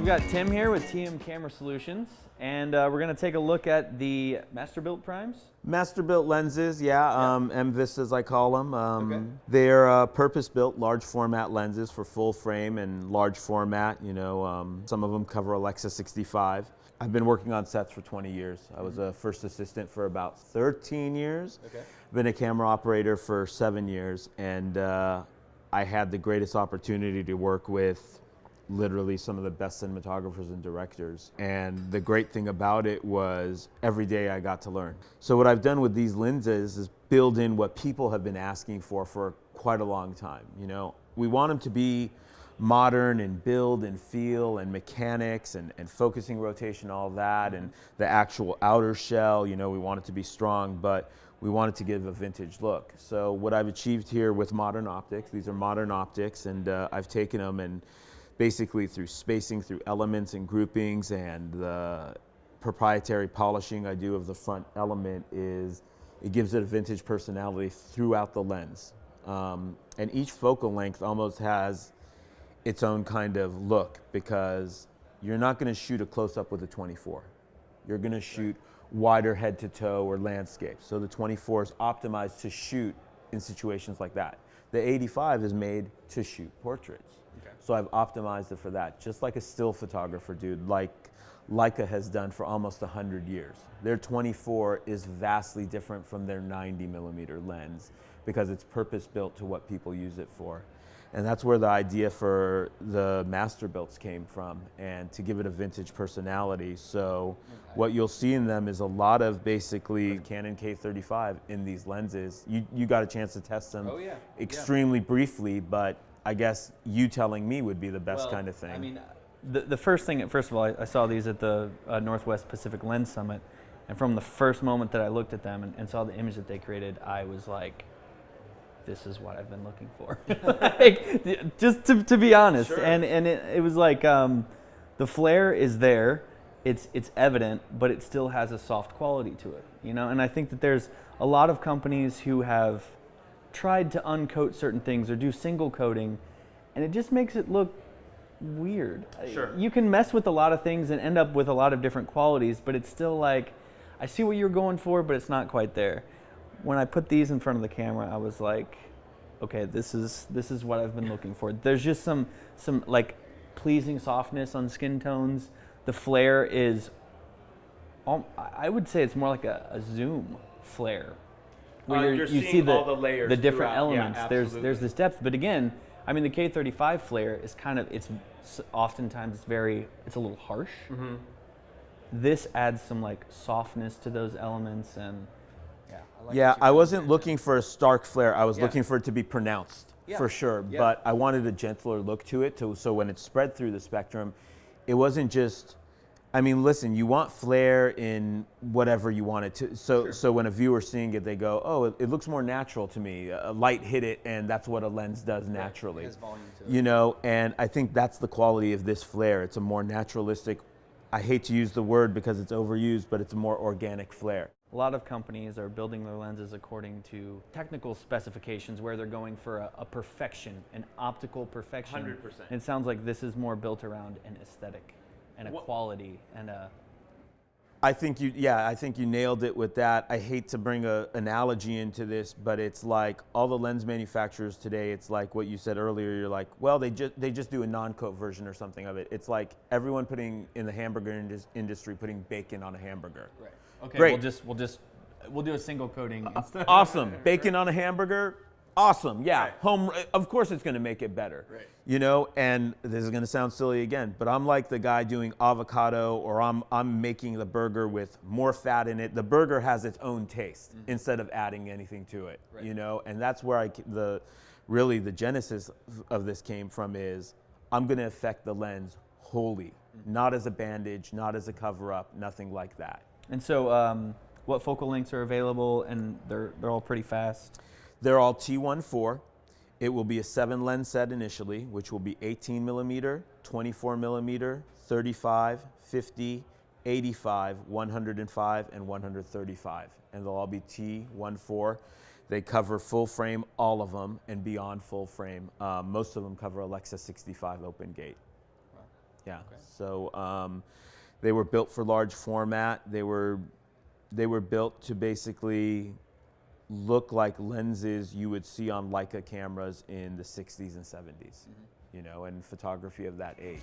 got Tim here with TM Camera Solutions, and we're going to take a look at the Masterbuilt Primes. Masterbuilt lenses, yeah, MVIS as I call them. Okay. They're purpose-built large format lenses for full frame and large format. You know, some of them cover Alexa 65. I've been working on sets for 20 years. I was a first assistant for about 13 years. Okay. Been a camera operator for 7 years, and I had the greatest opportunity to work with literally some of the best cinematographers and directors. And the great thing about it was every day I got to learn. So what I've done with these lenses is build in what people have been asking for quite a long time. You know, we want them to be modern in build and feel and mechanics and focusing rotation, all that, and the actual outer shell, you know, we want it to be strong, but we want it to give a vintage look. So what I've achieved here with modern optics, these are modern optics, and I've taken them and basically through spacing, through elements and groupings, and the proprietary polishing I do of the front element is, it gives it a vintage personality throughout the lens. And each focal length almost has its own kind of look, because you're not gonna shoot a close-up with a 24. You're gonna shoot wider head to toe or landscape. So the 24 is optimized to shoot in situations like that. The 85 is made to shoot portraits. Okay. So I've optimized it for that, just like a still photographer, dude, like Leica has done for almost 100 years. Their 24 is vastly different from their 90mm lens because it's purpose-built to what people use it for. And that's where the idea for the Masterbuilts came from, and to give it a vintage personality. So what you'll see in them is a lot of basically Canon K35 in these lenses. You got a chance to test them extremely briefly, but I guess you telling me would be the best kind of thing. I mean, the first thing, first of all, I saw these at the Northwest Pacific Lens Summit, and from the first moment that I looked at them and saw the image that they created, I was like, this is what I've been looking for. Like, just to be honest. Sure. And it was like, the flare is there, it's evident, but it still has a soft quality to it, you know? And I think that there's a lot of companies who have tried to uncoat certain things or do single coating, and it just makes it look weird. Sure. You can mess with a lot of things and end up with a lot of different qualities, but it's still like, I see what you're going for, but it's not quite there. When I put these in front of the camera, I was like, okay, this is what I've been looking for. There's just some like pleasing softness on skin tones. The flare is, I would say it's more like a zoom flare, where you see all the layers, the different elements. Yeah, there's this depth, but again, I mean, the K35 flare is kind of, it's oftentimes it's a little harsh. Mm-hmm. This adds some like softness to those elements, and I wasn't looking for a stark flare. I was looking for it to be pronounced, for sure. Yeah. But I wanted a gentler look to it, so when it spread through the spectrum, it wasn't just, I mean, listen, you want flare in whatever you want it to. So when a viewer's seeing it, they go, oh, it looks more natural to me. A light hit it, and that's what a lens does naturally. It has volume to it. You know, and I think that's the quality of this flare. It's a more naturalistic, I hate to use the word because it's overused, but it's a more organic flare. A lot of companies are building their lenses according to technical specifications, where they're going for a perfection, an optical perfection. 100%. And it sounds like this is more built around an aesthetic and a quality and a... I think you nailed it with that. I hate to bring an analogy into this, but it's like all the lens manufacturers today, it's like what you said earlier, you're like, well, they just do a non-coat version or something of it. It's like everyone putting in the hamburger industry, putting bacon on a hamburger. Right. Okay, great. We'll do a single coating instead. Awesome. Bacon on a hamburger, awesome. Yeah, right. Home. Of course, it's going to make it better. Right. You know, and this is going to sound silly again, but I'm like the guy doing avocado, or I'm making the burger with more fat in it. The burger has its own taste instead of adding anything to it. Right. You know, and that's where really the genesis of this came from. Is I'm going to affect the lens wholly, not as a bandage, not as a cover-up, nothing like that. And so, what focal lengths are available, and they're all pretty fast? They're all T1.4. It will be a 7 lens set initially, which will be 18mm, 24mm, 35, 50, 85, 105, and 135. And they'll all be T1.4. They cover full frame, all of them, and beyond full frame. Most of them cover Alexa 65 open gate. Yeah. Okay. So they were built for large format. They were built to basically look like lenses you would see on Leica cameras in the 60s and 70s, you know, and photography of that age.